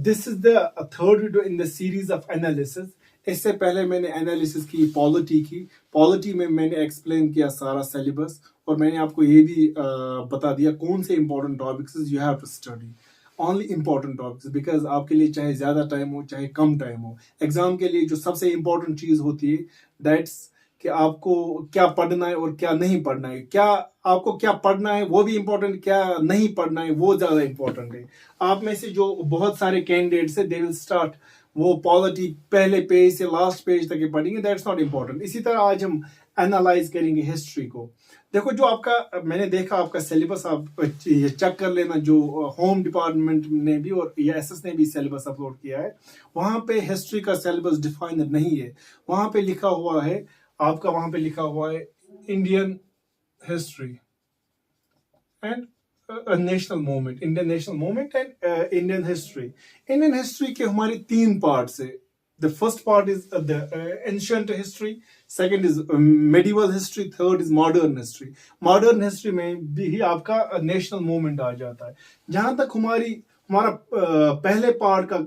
This is the third video in the series of analysis. इससे पहले मैंने analysis की पॉलिटी में मैंने एक्सप्लेन किया सारा सिलेबस और मैंने आपको ये भी बता दिया कौन से important topics you have to study. Only important topics, because आपके लिए चाहे ज़्यादा टाइम हो चाहे कम टाइम हो, एग्जाम के लिए जो सबसे इंपॉर्टेंट चीज़ होती है दैट्स कि आपको क्या पढ़ना है और क्या नहीं पढ़ना है. आपको क्या पढ़ना है वो भी इंपॉर्टेंट, क्या नहीं पढ़ना है वो ज़्यादा इंपॉर्टेंट है. आप में से जो बहुत सारे कैंडिडेट्स है दे विल स्टार्ट वो पॉलिटी पहले पेज से लास्ट पेज तक पढ़ेंगे, दैट्स नॉट इम्पोर्टेंट. इसी तरह आज हम एनालाइज करेंगे हिस्ट्री को. देखो जो आपका मैंने देखा आपका सिलेबस आप ये चेक कर लेना, जो होम डिपार्टमेंट ने भी और एसएस ने भी सिलेबस अपलोड किया है, वहां पे हिस्ट्री का सिलेबस डिफाइंड नहीं है. वहां पे लिखा हुआ है आपका, वहां पे लिखा हुआ है Indian history and national movement, Indian national movement and Indian history. Indian history के हमारे 3 पार्ट्स है. The first part is the ancient history, second is medieval history, third is modern history. Modern history में भी आपका national movement आ जाता है. जहां तक हमारा पहले पार्ट का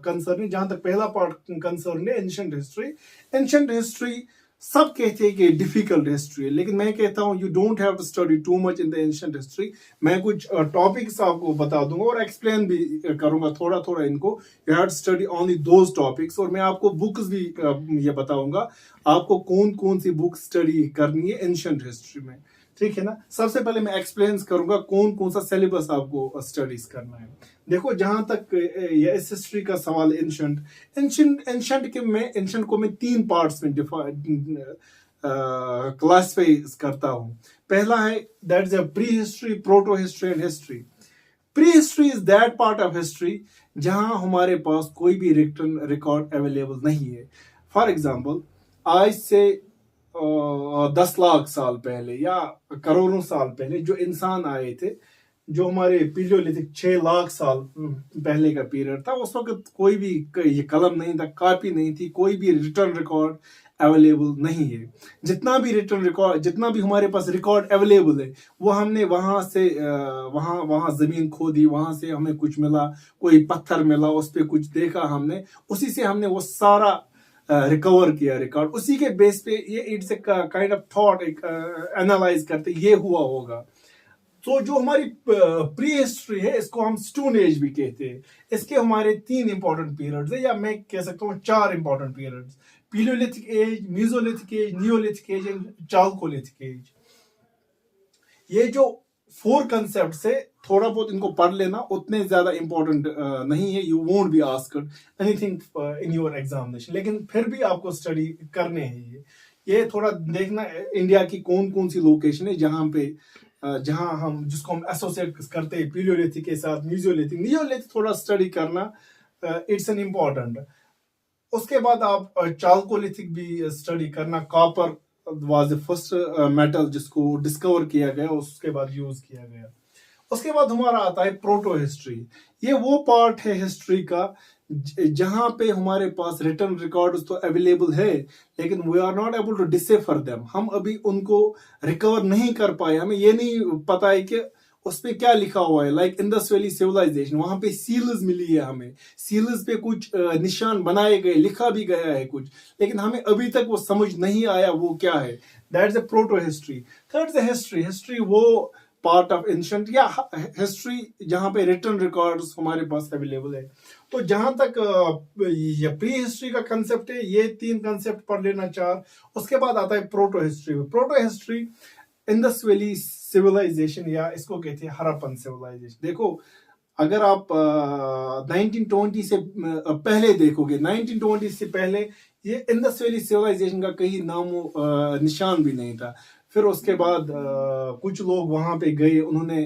कंसर्न है, जहां तक पहला पार्ट कंसर्न है एंशिएंट हिस्ट्री. एंशिएंट हिस्ट्री सब कहते हैं कि डिफिकल्ट हिस्ट्री है, लेकिन मैं कहता हूं you don't have to study too much in the ancient history. मैं कुछ टॉपिक्स आपको बता दूंगा और एक्सप्लेन भी करूंगा थोड़ा थोड़ा इनको. You have to study only those topics और मैं आपको बुक्स भी ये बताऊंगा आपको कौन कौन सी बुक स्टडी करनी है एंशिएंट हिस्ट्री में. ठीक है ना. सबसे पहले मैं एक्सप्लेन करूंगा कौन कौन सा सिलेबस आपको स्टडीज करना है. देखो जहां तक ये इस हिस्ट्री का सवाल एंशिएंट को मैं 3 पार्ट्स में क्लासिफाई करता हूं. पहला है that is a pre history, proto history and history. Pre history is that part of history जहां हमारे पास कोई भी रिटन रिकॉर्ड अवेलेबल नहीं है. फॉर एग्जाम्पल आज से 10 लाख साल पहले या करोड़ों साल पहले जो इंसान आए थे, जो हमारे पीलियोलिथिक 6 लाख साल पहले का पीरियड था, उस वक्त कोई भी ये कलम नहीं था, कॉपी नहीं थी, कोई भी रिटर्न रिकॉर्ड अवेलेबल नहीं है. जितना भी हमारे पास रिकॉर्ड अवेलेबल है वो हमने वहां से वहां जमीन खोदी, वहां से हमें कुछ मिला, कोई पत्थर मिला, उस पर कुछ देखा हमने, उसी से हमने वो सारा रिकवर किया रिकॉर्ड. उसी के बेस पे ये it's a kind of thought analyse करते ये हुआ होगा. तो जो हमारी प्री हिस्ट्री है इसको हम स्टोन एज भी कहते हैं. इसके हमारे 3 इंपॉर्टेंट पीरियड्स है, या मैं कह सकता हूँ 4 important periods: palaeolithic age, mesolithic age, neolithic age and chalcolithic age. ये जो 4 कंसेप्ट है थोड़ा बहुत इनको पढ़ लेना, उतने ज्यादा इंपॉर्टेंट नहीं है. You won't be asked anything in your examination, लेकिन फिर भी आपको स्टडी करने हैं. ये थोड़ा देखना इंडिया की कौन कौन सी लोकेशन है जहां हम जिसको हम एसोसिएट करते हैं पीलियोलिथिक के साथ मीसोलिथिक. नियोलिथिक थोड़ा स्टडी करना, इट्स एन इम्पोर्टेंट. उसके बाद आप चालकोलिथिक भी स्टडी करना. Copper was the first metal जिसको डिस्कवर किया गया, उसके बाद यूज किया गया. उसके बाद हमारा आता है प्रोटो हिस्ट्री. ये वो पार्ट है हिस्ट्री का जहां पे हमारे पास रिटन रिकॉर्ड्स तो अवेलेबल है, लेकिन we are not able to decipher them. हम अभी उनको रिकवर नहीं कर पाए. हमें ये नहीं पता है कि उस पे क्या लिखा हुआ है. लाइक इंडस वैली सिविलाइजेशन, वहां पे सील्स मिली है हमें, सील्स पे कुछ निशान बनाए गए, लिखा भी गया है कुछ, लेकिन हमें अभी तक वो समझ नहीं आया वो क्या है. That's a proto history. Third is history वो पार्ट ऑफ एंशिएंट या हिस्ट्री जहां पे रिटन रिकॉर्ड्स हमारे पास अवेलेबल है. तो जहां तक ये प्री हिस्ट्री का कंसेप्ट है, ये 3 कंसेप्ट पढ़ लेना 4. उसके बाद आता है proto history. Proto history Indus valley civilisation या इसको कहते हैं हड़प्पन सिविलाइजेशन. देखो अगर आप 1920 से पहले देखोगे, 1920 से पहले ये इंडस वैली सिविलाइजेशन का कहीं नामो निशान भी नहीं था. फिर उसके बाद कुछ लोग वहां पे गए, उन्होंने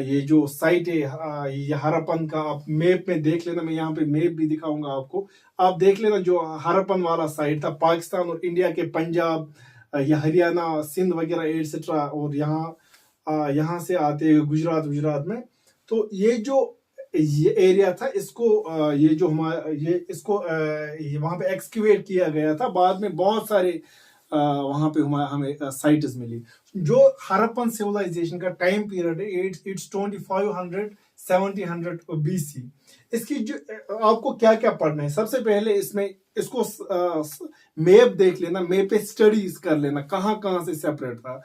ये जो साइट है ये हड़प्पन का आप मैप में देख लेना. मैं यहाँ पे मैप भी दिखाऊंगा आपको, आप देख लेना. जो हड़प्पन वाला साइट था पाकिस्तान और इंडिया के पंजाब या हरियाणा, सिंध वगैरह एटसेट्रा, और यहाँ से आते हैं गुजरात में. तो ये जो ये एरिया था इसको ये जो हमारा ये इसको वहां पे एक्सक्यूवेट किया गया था. बाद में बहुत सारे वहां पे हमें साइट्स मिली. जो हड़प्पन सिविलाइजेशन का टाइम पीरियड है इट्स 2500 1700 BC। इसकी जो आपको क्या क्या पढ़ना है, सबसे पहले इसमें इसको मैप देख लेना, मैप पे स्टडीज कर लेना कहाँ कहाँ से सेपरेट था,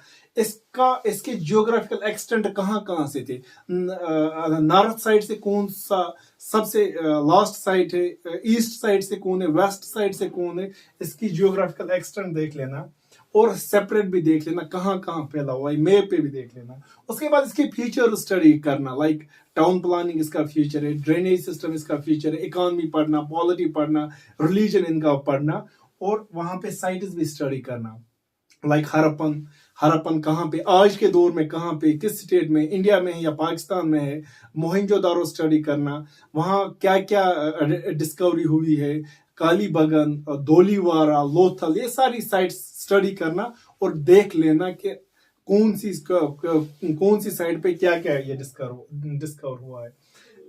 इसके जियोग्राफिकल एक्सटेंट कहाँ कहाँ से थे, नॉर्थ साइड से कौन सा सबसे लास्ट साइड है, ईस्ट साइड से कौन है, वेस्ट साइड से कौन है, इसकी जियोग्राफिकल एक्सटेंट देख लेना और सेपरेट भी देख लेना कहाँ कहाँ फैला हुआ है, मैप पे भी देख लेना। उसके बाद इसके फीचर स्टडी करना, लाइक टाउन प्लानिंग इसका फीचर है, ड्रेनेज सिस्टम इसका फीचर है, इकोनॉमी पढ़ना, पॉलिटी पढ़ना, रिलीजन इनका पढ़ना, और वहां पे साइट्स भी स्टडी करना, लाइक हरप्पन कहाँ पे, आज के दौर में कहाँ पे, किस स्टेट में, इंडिया में है या पाकिस्तान में है, मोहनजोदारो स्टडी करना, वहाँ क्या क्या डिस्कवरी हुई है, कालीबंगन, धोलीवारा, लोथल, ये सारी साइट्स स्टडी करना और देख लेना कि कौन सी साइड पे क्या क्या ये डिस्कवर हुआ है।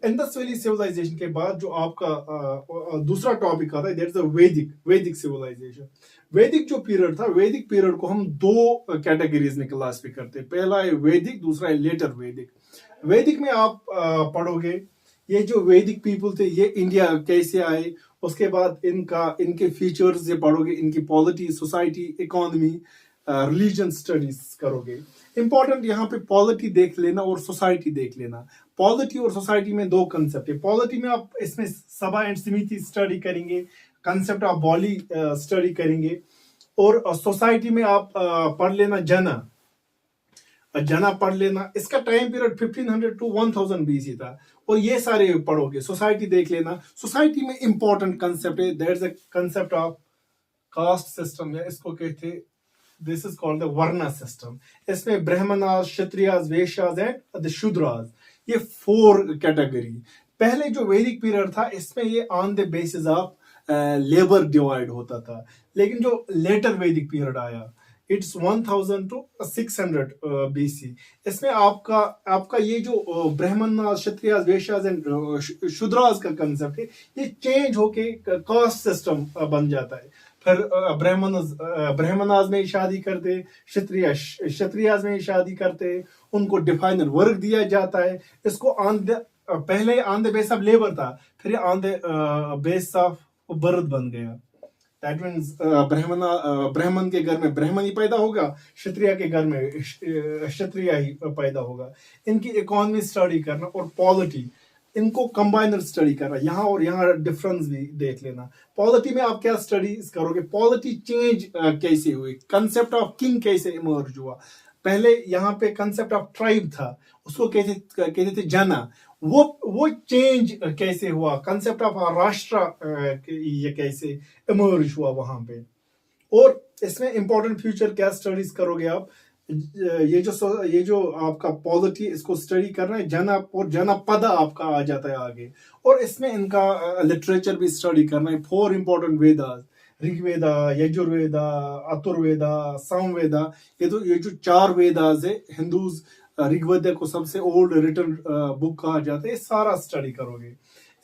इंडस वैली सिविलाइजेशन के बाद जो आपका दूसरा टॉपिक आता है, दैट इज द वैदिक सिविलाइजेशन। वैदिक जो पीरियड था, वैदिक पीरियड को हम दो कैटेगरीज में क्लासिफाई करते हैं, पहला है वैदिक, दूसरा है लेटर वैदिक। वैदिक में आप पढ़ोगे ये जो वैदिक पीपल थे ये इंडिया कैसे आए, उसके बाद इनके फीचर्स ये पढ़ोगे, इनकी polity, society, economy, religion studies करोगे। इंपॉर्टेंट यहाँ पे पॉलिटी देख लेना और सोसाइटी देख लेना। पॉलिटी और सोसाइटी में दो कंसेप्ट है। पॉलिटी में आप इसमें सभा एंड समिति स्टडी करेंगे, कंसेप्ट ऑफ बॉडी स्टडी करेंगे, और सोसाइटी में आप पढ़ लेना जना पढ़ लेना। इसका टाइम पीरियड 1500 टू 1000 BC था, और ये सारे पढ़ोगे। सोसाइटी देख लेना। सोसाइटी में इंपॉर्टेंट कंसेप्ट है, that is the concept of caste system, या इसको कहते, this is called the varna system. इसमें ब्राह्मणास, क्षत्रियास, वैश्यास एंड द शूद्रास, ये 4 कैटेगरी। पहले जो वैदिक पीरियड था इसमें ये on the basis of labour divide होता था, लेकिन जो लेटर वैदिक पीरियड आया, इट्स 1000 टू 600 BC, इसमें आपका ये जो ब्राह्मण, क्षत्रिय, वैश्यास एंड शूद्रास का कंसेप्ट है, ये चेंज होके कास्ट सिस्टम बन जाता है। फिर ब्राह्मणास में शादी करते, क्षत्रियास में शादी करते, उनको डिफाइनर वर्क दिया जाता है। इसको पहले on the base of labour था, फिर on the base of birth बन गया। दैट मीन्स ब्राह्मण के घर में ब्राह्मण ही पैदा होगा, क्षत्रिय के घर में क्षत्रिय ही पैदा होगा। इनकी इकोनॉमी स्टडी करना और पॉलिटी, इनको कंबाइनर स्टडी करना, यहाँ और यहाँ डिफरेंस भी देख लेना। पॉलिटी में आप क्या स्टडीज करोगे, पॉलिटी चेंज कैसे हुई, कंसेप्ट ऑफ किंग कैसे इमर्ज हुआ। पहले यहाँ पे कंसेप्ट ऑफ ट्राइब था, उसको कहते थे जना, वो चेंज कैसे हुआ, कंसेप्ट ऑफ राष्ट्र ये कैसे इमर्ज हुआ वहां पे। और इसमें इंपॉर्टेंट फ्यूचर क्या स्टडीज करोगे आप, ये जो आपका पॉलिटी, इसको स्टडी करना है। जनपद आपका आ जाता है आगे, और इसमें इनका लिटरेचर भी स्टडी करना है। 4 इंपॉर्टेंट वेदास, ऋग्वेदा, यजुर्वेदा, अथर्ववेदा, सामवेदा, ये जो 4 वेदास है, हिंदूज ऋग्वेद को सबसे ओल्ड रिटन बुक कहा जाता है, सारा स्टडी करोगे।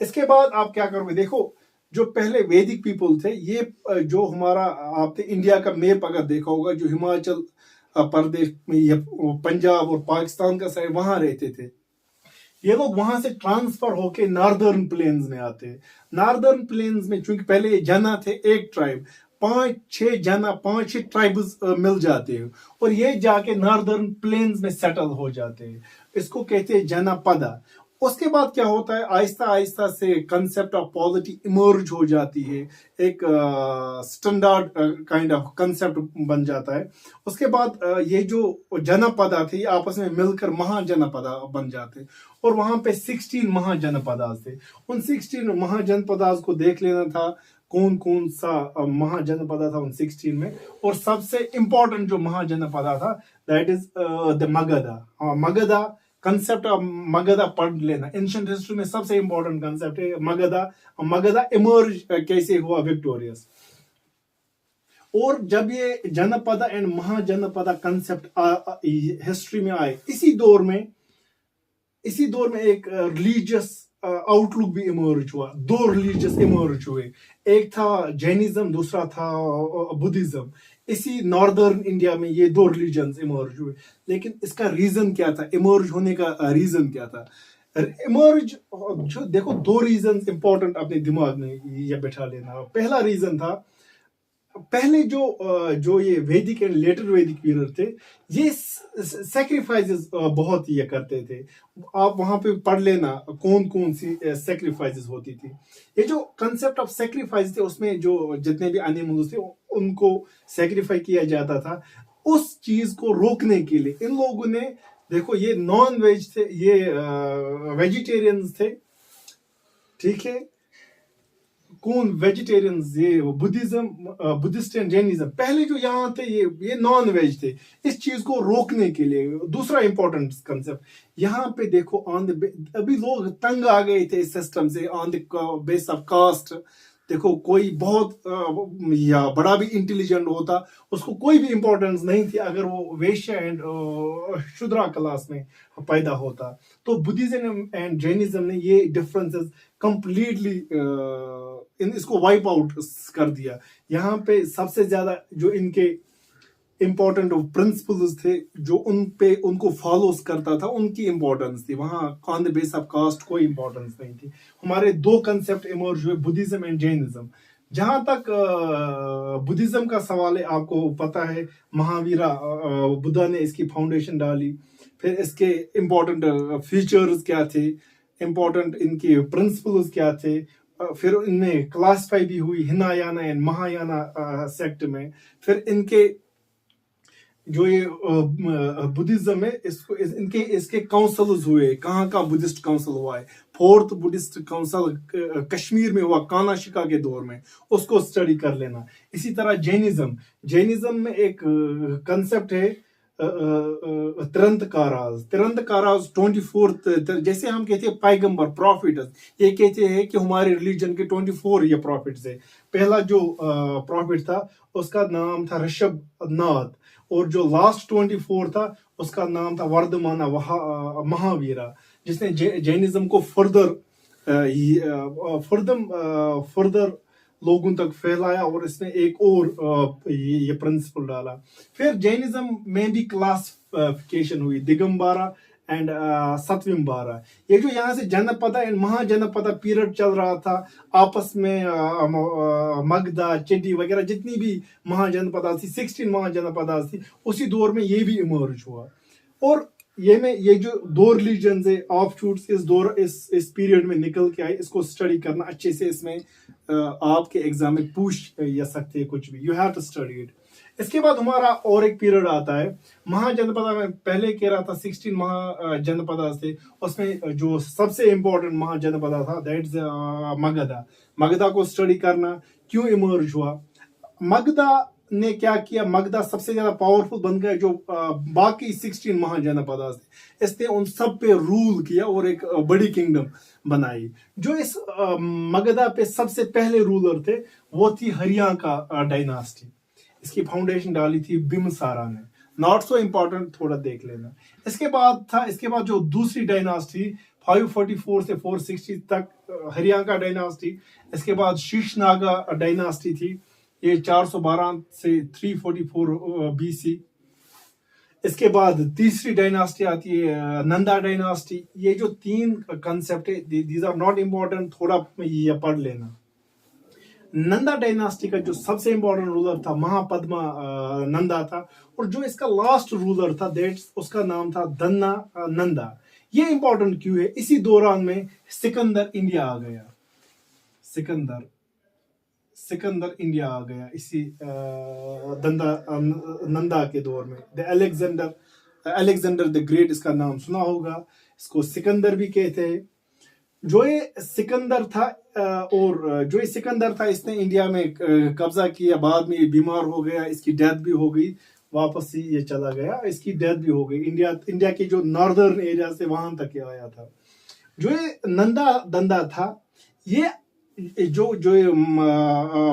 इसके बाद आप क्या करोगे, देखो जो पहले वैदिक पीपल थे, ये जो हमारा आपने इंडिया का मैप अगर देखा होगा, जो हिमाचल प्रदेश में, पंजाब और पाकिस्तान का साइड, वहां रहते थे। ये लोग वहां से ट्रांसफर होके नॉर्दर्न प्लेन्स में आते। नॉर्दर्न प्लेन्स में चूंकि पहले ये जना थे, एक ट्राइब, 5-6 ट्राइब्स मिल जाते हैं, और ये जाके नॉर्दर्न प्लेन्स में सेटल हो जाते हैं। इसको कहते हैं जनपदा। उसके बाद क्या होता है, आहिस्ता आहिस्ता से कंसेप्ट ऑफ पॉलिटी इमर्ज हो जाती है, एक स्टैंडर्ड काइंड ऑफ कंसेप्ट बन जाता है। उसके बाद ये जो जनपदा थे, ये आपस में मिलकर महाजनपदा बन जाते, और वहां पे 16 महाजनपदास थे। उन 16 महाजनपदास को देख लेना था, कौन कौन सा महाजनपदा था उन 16 में। और सबसे इंपॉर्टेंट जो महाजनपदा था, दैट इज द मगधा। हाँ, मगधा, कंसेप्ट ऑफ मगधा पढ़ लेना। एंशिएंट हिस्ट्री में सबसे इंपॉर्टेंट कंसेप्ट है मगधा इमर्ज कैसे हुआ विक्टोरियस। और जब ये जनपदा एंड महाजनपदा कंसेप्ट हिस्ट्री में आए, इसी दौर में एक रिलीजियस आउटलुक भी इमर्ज हुआ। 2 रिलीजियस इमर्ज हुए, एक था जैनिज्म, दूसरा था बुद्धिज्म। इसी नॉर्दर्न इंडिया में ये 2 रिलीजन्स इमर्ज हुए। लेकिन इसका रीजन क्या था, इमर्ज होने का रीजन क्या था? इमर्ज, जो देखो दो रीजन इंपॉर्टेंट अपने दिमाग में ये बैठा लेना। पहला रीजन था, पहले जो ये वैदिक एंड लेटर वैदिक पीरियड थे, ये सेक्रीफाइसेस बहुत ये करते थे। आप वहां पे पढ़ लेना कौन कौन सी सेक्रीफाइसेस होती थी। ये जो कंसेप्ट ऑफ सेक्रीफाइस थे, उसमें जो जितने भी एनिमल्स थे उनको सेक्रीफाई किया जाता था। उस चीज को रोकने के लिए इन लोगों ने, देखो ये नॉन वेज थे, ये वेजिटेरियंस थे, ठीक है, कौन वेजिटेरियंस, ये बुद्धिज्म, बुद्धिस्ट एंड जैनिज्म, पहले जो यहाँ थे ये नॉन वेज थे। इस चीज को रोकने के लिए दूसरा इंपॉर्टेंट कंसेप्ट यहाँ पे देखो, ऑन द, अभी लोग तंग आ गए थे इस सिस्टम से, on the base of caste. देखो कोई बहुत या बड़ा भी इंटेलिजेंट होता, उसको कोई भी इंपॉर्टेंस नहीं थी अगर वो वैश्य एंड शूद्रा क्लास में पैदा होता। तो बुद्धिज्म एंड जैनिज्म ने ये डिफरेंसेस कंप्लीटली इसको वाइप आउट कर दिया। यहाँ पे सबसे ज्यादा जो इनके इंपॉर्टेंट प्रिंसिपल्स थे, जो उन पे उनको फॉलोस करता था, उनकी इंपॉर्टेंस थी। वहां on the base of caste कोई इंपॉर्टेंस नहीं थी। हमारे दो कंसेप्ट इमर्ज हुए, बुद्धिज्म एंड जैनिज्म। जहां तक बुद्धिज्म का सवाल है, आपको पता है महावीरा बुद्धा ने इसकी फाउंडेशन डाली। फिर इसके इंपॉर्टेंट फीचर्स क्या थे, इंपॉर्टेंट इनके प्रिंसिपल्स क्या थे, फिर इनमें क्लासिफाई भी हुई हिनायाना एंड महायाना सेक्ट में। फिर इनके जो ये बुद्धिज्म है, इनके इसके काउंसिल्स हुए। कहाँ का बुद्धिस्ट काउंसिल हुआ है? फोर्थ बुद्धिस्ट काउंसिल कश्मीर में हुआ, कानाशिका के दौर में, उसको स्टडी कर लेना। इसी तरह जैनिज्म में एक कंसेप्ट है तिरंत काराज 24, जैसे हम कहते हैं पैगंबर प्रॉफिट, ये कहते हैं कि हमारे रिलीजन के 24 ये प्रॉफिट्स है। पहला जो प्रॉफिट था उसका नाम था ऋषभ नाथ, और जो लास्ट 24 था उसका नाम था वर्धमाना महावीरा, जिसने जैनिज्म को फर्दर लोगों तक फैलाया, और इसने एक और ये प्रिंसिपल डाला। फिर जैनिज्म में भी क्लासिफिकेशन हुई, दिगंबरा एंड सतविम्बारा। ये जो यहाँ से जनपदा एंड महाजनपदा पीरियड चल रहा था, आपस में मगधा, चेडी वगैरह जितनी भी महाजनपदा थी, 16 महाजनपदा थी, उसी दौर में ये भी इमर्ज हुआ। और ये जो दो रिलीजन है ऑफ शूट्स इस पीरियड में निकल के आए, इसको स्टडी करना अच्छे से। इसमें आपके एग्जाम में पूछ या सकते हैं कुछ भी, you have to study it. इसके बाद हमारा और एक पीरियड आता है महाजनपदा में। पहले कह रहा था 16 महाजनपदा थे, उसमें जो सबसे इंपॉर्टेंट महाजनपदा था दैट्स मगधा को स्टडी करना। क्यों इमर्ज हुआ? मगधा ने क्या किया, मगधा सबसे ज्यादा पावरफुल बन गया जो बाकी 16 महाजनपदा थे। इसने उन सब पे रूल किया और एक बड़ी किंगडम बनाई। जो इस मगधा पे सबसे पहले रूलर थे वो थी हरियाणा का डायनास्टी। इसकी फाउंडेशन डाली थी बिम्बसारा ने। नॉट सो इंपॉर्टेंट, थोड़ा देख लेना। इसके बाद जो दूसरी डायनास्टी 544 से 460 तक हरियाणा का डायनास्टी। इसके बाद शीशनागा डायनास्टी थी, ये 412 से 344 बीसी। इसके बाद तीसरी डायनास्टी आती है नंदा डायनास्टी। ये जो तीन कंसेप्ट है, दीज आर नॉट इंपॉर्टेंट, थोड़ा ये पढ़ लेना। नंदा डायनास्टी का जो सबसे इंपॉर्टेंट रूलर था महापद्मा नंदा था, और जो इसका लास्ट रूलर था उसका नाम था धन्ना नंदा। ये इंपॉर्टेंट क्यों है? इसी दौरान में सिकंदर इंडिया आ गया। सिकंदर इंडिया आ गया इसी नंदा के दौर में। अलेक्जेंडर द ग्रेट, इसका नाम सुना होगा, इसको सिकंदर भी कहते हैं। जो ये सिकंदर था इसने इंडिया में कब्जा किया, बाद में ये बीमार हो गया, इसकी डेथ भी हो गई, वापस ही ये चला गया, इसकी डेथ भी हो गई। इंडिया के जो नॉर्दर्न एरिया से वहां तक ये आया था। जो ये दंदा था, ये जो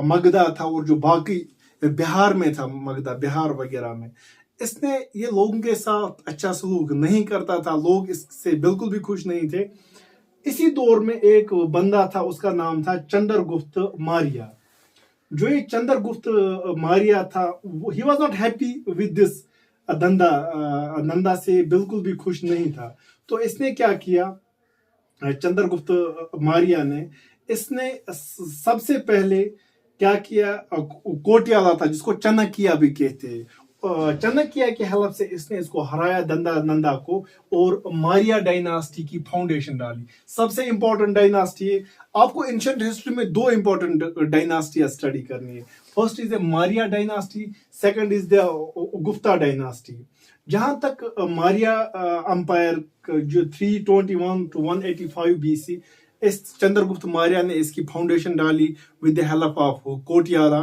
मगधा था, और जो बाकी बिहार में था, मगधा बिहार वगैरह में, इसने ये लोगों के साथ अच्छा सलूक नहीं करता था, लोग इससे बिल्कुल भी खुश नहीं थे। इसी दौर में एक बंदा था, उसका नाम था चंद्रगुप्त मौर्य। जो ये चंद्रगुप्त मौर्य था, he was not happy with this Nanda से बिल्कुल भी खुश नहीं था। तो इसने क्या किया, चंद्रगुप्त मौर्य ने, इसने सबसे पहले क्या किया, कोटियाला था जिसको चाणक्य भी कहते हैं, चाणक्य की हेल्प से इसने इसको हराया दंदा नंदा को, और मौर्य डायनास्टी की फाउंडेशन डाली। सबसे इंपॉर्टेंट डायनास्टी है। आपको एंशिएंट हिस्ट्री में दो इंपॉर्टेंट डायनास्टियां स्टडी करनी है। First is the Maurya dynasty, second is the Gupta dynasty. जहां तक मौर्य अंपायर जो 321 to 185 BC, इस चंद्रगुप्त मौर्य ने इसकी फाउंडेशन डाली विद द हेल्प ऑफ कोटियाला।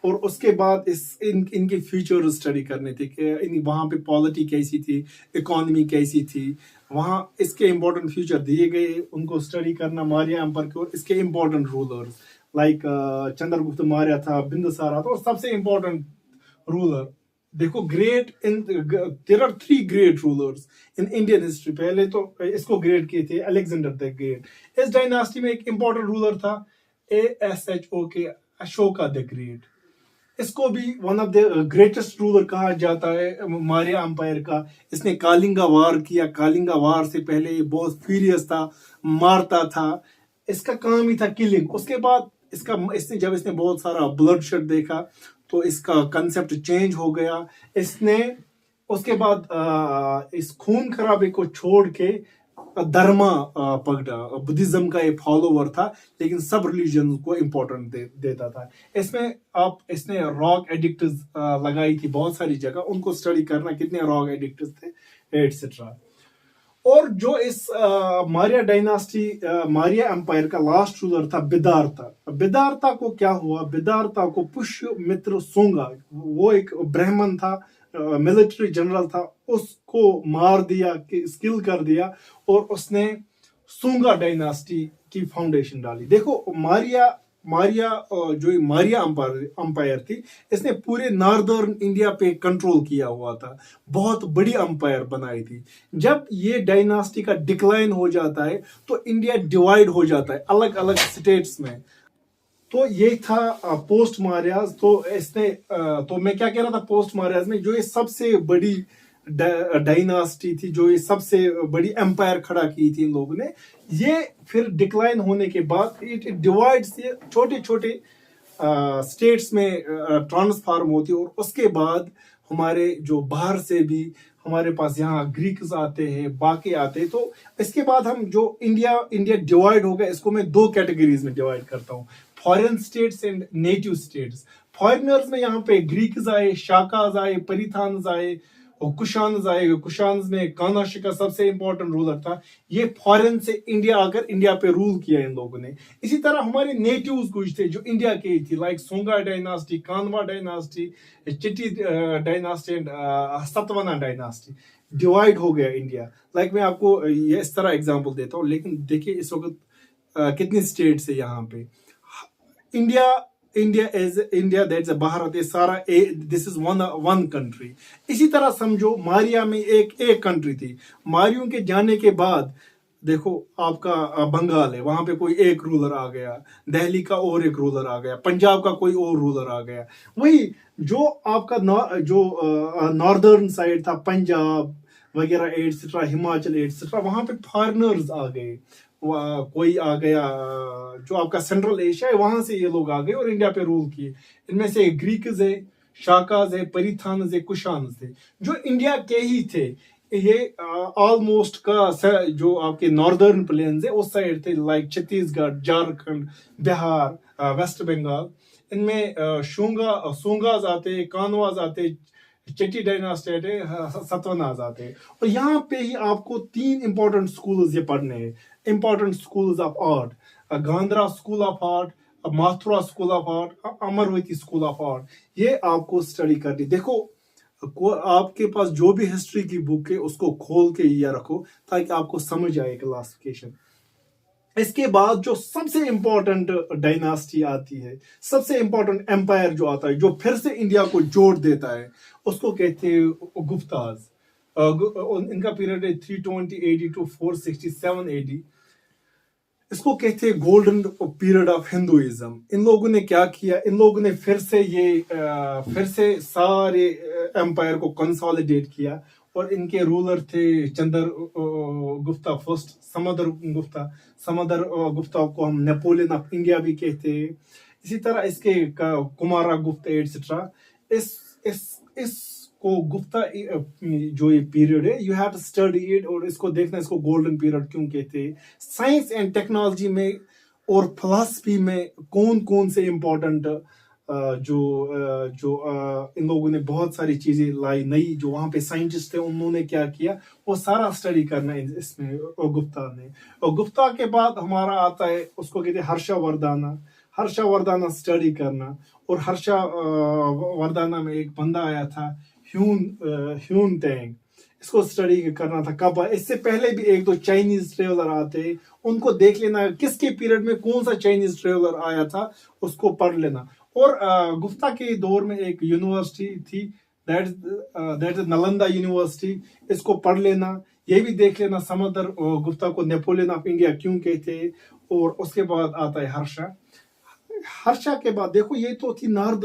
और उसके बाद इनके फ्यूचर स्टडी करने थे कि वहाँ पे पॉलिटी कैसी थी, इकोनॉमी कैसी थी, वहाँ इसके इम्पोर्टेंट फ्यूचर दिए गए, उनको स्टडी करना मौर्य एम्पायर के। और इसके important rulers like Chandragupta Maurya था, बिंदुसारा था, और सबसे इम्पोर्टेंट रूलर देखो great in there are 3 great rulers in Indian history. पहले तो इसको ग्रेट किए थे अलेक्जेंडर द ग्रेट। इस डायनास्टी में एक इम्पोर्टेंट रूलर था ASHOK, अशोका द ग्रेट। इसको भी one of the greatest ruler कहा जाता है मौर्य एम्पायर का। इसने कालिंगा वार किया। कालिंगा वार से पहले ये बहुत फ्यूरियस था, मारता था, इसका काम ही था किलिंग। उसके बाद इसने बहुत सारा ब्लड शेड देखा तो इसका कंसेप्ट चेंज हो गया। इसने उसके बाद इस खून खराबे को छोड़ के धर्मा पकड़ा। बुद्धिज्म का एक फॉलोवर था, लेकिन सब रिलीजन को इम्पोर्टेंट देता था। इसने रॉक एडिक्ट्स लगाई थी बहुत सारी जगह, उनको स्टडी करना कितने रॉक एडिक्ट्स थे एटसेट्रा। और जो इस मौर्य डायनास्टी मौर्य एम्पायर का लास्ट रूलर था बिदारता। बिदारता को क्या हुआ, बिदारता को पुष्यमित्र सुंगा, वो एक ब्राह्मण था, मिलिट्री जनरल था, उसको मार दिया, स्किल कर दिया, और उसने सुंगा डायनास्टी की फाउंडेशन डाली। देखो मौर्य जो मौर्य अंपायर थी, इसने पूरे नॉर्दर्न इंडिया पे कंट्रोल किया हुआ था, बहुत बड़ी अंपायर बनाई थी। जब ये डायनास्टी का डिक्लाइन हो जाता है तो इंडिया डिवाइड हो जाता है अलग अलग स्टेट्स में। तो ये था पोस्ट मौर्याज। तो इसने तो मैं क्या कह रहा था, पोस्ट मौर्याज में जो ये सबसे बड़ी डायनास्टी थी, जो ये सबसे बड़ी एम्पायर खड़ा की थी इन लोगों ने, ये फिर डिक्लाइन होने के बाद इट डिवाइड्स, ये छोटे छोटे स्टेट्स में ट्रांसफॉर्म होती है। और उसके बाद हमारे जो बाहर से भी हमारे पास यहाँ ग्रीक्स आते हैं, बाकी आते हैं। तो इसके बाद हम जो इंडिया डिवाइड हो गया, इसको मैं 2 कैटेगरीज में डिवाइड करता हूँ, foreign states and native states. Foreigners में यहाँ पे ग्रीक्स आए, शाकाज आए, परिथान्स आए, और कुशान्स आए। कुशान्स में कानाशिका सबसे इंपॉर्टेंट रूलर था। ये फॉरेन से इंडिया आकर इंडिया पे रूल किया इन लोगों ने। इसी तरह हमारे नेटिव्स कुछ थे जो इंडिया के ही थे, लाइक सोंगा डायनास्टी, कानवा डायनास्टी, चिट्टी डायनास्टी एंड सतवना डायनास्टी। डिवाइड हो गया इंडिया। लाइक मैं आपको ये इस तरह एग्जांपल देता हूँ, लेकिन देखिए इस वक्त कितनी स्टेट्स है यहाँ पे। इंडिया दैट्स अ भारत, ये सारा दिस इज वन कंट्री। इसी तरह समझो मौर्य में एक कंट्री थी। मौर्यों के जाने के बाद देखो आपका बंगाल है, वहां पे कोई एक रूलर आ गया, दिल्ली का और एक रूलर आ गया, पंजाब का कोई और रूलर आ गया। वही जो आपका नॉर्दर्न साइड था, पंजाब वगैरह एटसेट्रा, हिमाचल एटसेट्रा, वहां पे फॉरेनर्स आ गए। कोई आ गया जो आपका सेंट्रल एशिया है, वहां से ये लोग आ गए और इंडिया पे रूल किए। इनमें से ग्रीक्स है, शाकाज है, परिथान्स है, कुशान्स थे, जो इंडिया के ही थे। ये ऑलमोस्ट का जो आपके नॉर्दर्न प्लेन्स है उस साइड थे, लाइक छत्तीसगढ़, झारखंड, बिहार, वेस्ट बंगाल। इनमें सोंगाज आते, कानवाज आते, चेटी डायनास्टी आते, सतवनाज आते। और यहाँ पे ही आपको 3 इंपॉर्टेंट स्कूल्स ये पढ़ने हैं, important schools of art, Gandhara school of art, Mathura school of art, Amaravati school of art. ये आपको स्टडी करनी। देखो आपके पास जो भी हिस्ट्री की बुक है उसको खोल के ये रखो ताकि आपको समझ आए क्लासिफिकेशन। इसके बाद जो सबसे इंपॉर्टेंट डायनास्टी आती है, सबसे इंपॉर्टेंट एम्पायर जो आता है, जो फिर से इंडिया को जोड़ देता है, उसको कहते हैं गुप्ताज। इनका पीरियड है 320 AD to 467 AD। इसको कहते हैं गोल्डन पीरियड ऑफ हिंदुइज्म। इन लोगों ने क्या किया, इन लोगों ने फिर से सारे एम्पायर को कंसोलिडेट किया। और इनके रूलर थे चंदर गुप्ता फर्स्ट, समदर गुप्ता को हम नेपोलियन ऑफ इंडिया भी कहते हैं। इसी तरह इसके कुमारा गुप्ता एटसेट्रा। इस को गुप्ता जो ये पीरियड है, you have to study it, और इसको देखना, इसको गोल्डन पीरियड क्यों कहते हैं। साइंस एंड टेक्नोलॉजी में और फिलॉसफी में कौन कौन से इम्पोर्टेंट इन लोगों ने बहुत सारी चीजें लाई नई, जो वहां पे साइंटिस्ट थे उन्होंने क्या किया, वो सारा स्टडी करना इसमें गुप्ता ने। और गुप्ता के बाद हमारा आता है, उसको कहते हैं हर्षवर्धना स्टडी करना। और हर्षवर्धना में एक बंदा आया था ह्यून तेंग, इसको स्टडी करना था। कब? इससे पहले भी एक दो चाइनीज ट्रेवलर आते, उनको देख लेना किसके पीरियड में कौन सा चाइनीज ट्रेवलर आया था, उसको पढ़ लेना। और गुप्ता के दौर में एक यूनिवर्सिटी थी, दैट इज नालंदा यूनिवर्सिटी, इसको पढ़ लेना। ये भी देख लेना समदर गुप्ता को नेपोलियन ऑफ इंडिया क्यों कहते। और उसके बाद आता है हर्षा के बाद देखो, ये तो थी नॉर्थ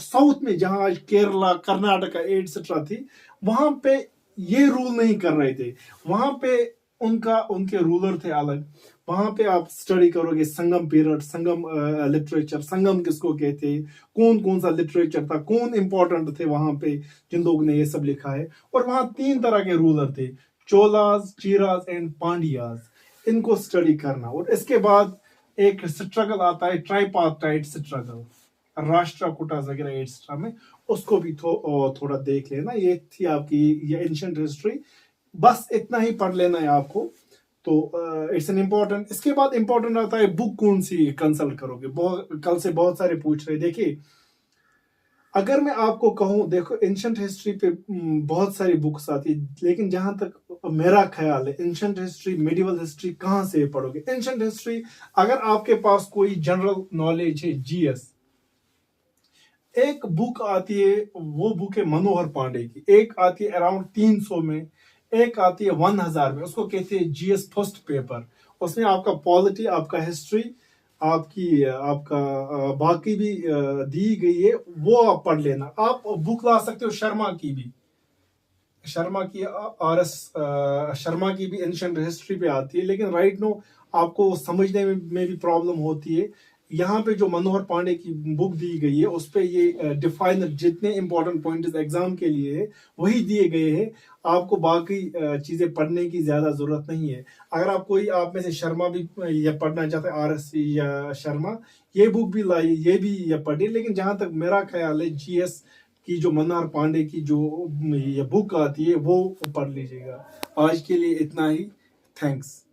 साउथ में, जहां आज केरला, कर्नाटका एटसेट्रा थी, वहां पे ये रूल नहीं कर रहे थे। वहां पे उनके रूलर थे अलग। वहां पे आप स्टडी करोगे संगम पीरियड, संगम लिटरेचर, संगम किसको कहते, कौन कौन सा लिटरेचर था, कौन इंपॉर्टेंट थे वहां पे, जिन लोगों ने ये सब लिखा है। और वहां 3 तरह के रूलर थे, चोलास, चीरास एंड पांड्यास, इनको स्टडी करना। और इसके बाद एक स्ट्रगल आता है, ट्राइपार्टाइट स्ट्रगल, राष्ट्रकूटा वगैरह एटसेट्रा में, उसको भी थोड़ा देख लेना। ये थी आपकी ये एंशिएंट हिस्ट्री। बस इतना ही पढ़ लेना है आपको, तो इट्स एन इम्पोर्टेंट। इसके बाद इम्पोर्टेंट आता है बुक कौन सी कंसल्ट करोगे। कल से बहुत सारे पूछ रहे। देखिए, अगर मैं आपको कहूं, देखो एंशिएंट हिस्ट्री पे बहुत सारी बुक्स आती है, लेकिन जहां तक मेरा ख्याल है, एंशिएंट हिस्ट्री, मेडिवल हिस्ट्री कहां से पढ़ोगे। एंशिएंट हिस्ट्री, अगर आपके पास कोई जनरल नॉलेज है, जीएस, एक बुक आती है, वो बुक है मनोहर पांडे की। एक आती है अराउंड 300 में, एक आती है 1000 में, उसको कहते हैं जीएस फर्स्ट पेपर। उसमें आपका पॉलिटी, आपका हिस्ट्री, आपका बाकी भी दी गई है, वो आप पढ़ लेना। आप बुक ला सकते हो शर्मा की भी, RS शर्मा की भी एंशिएंट हिस्ट्री पे आती है, लेकिन राइट नो आपको समझने में भी प्रॉब्लम होती है। यहाँ पे जो मनोहर पांडे की बुक दी गई है, उस पे ये डिफाइन जितने इंपॉर्टेंट पॉइंट्स एग्जाम के लिए है वही दिए गए हैं। आपको बाकी चीजें पढ़ने की ज्यादा जरूरत नहीं है। अगर आप में से शर्मा भी ये पढ़ना चाहते हैं, RS या शर्मा, ये बुक भी लाई, ये भी ये पढ़ी। लेकिन जहां तक मेरा ख्याल है, GS की जो मनोहर पांडे की जो ये बुक आती है, वो पढ़ लीजिएगा। आज के लिए इतना ही। थैंक्स।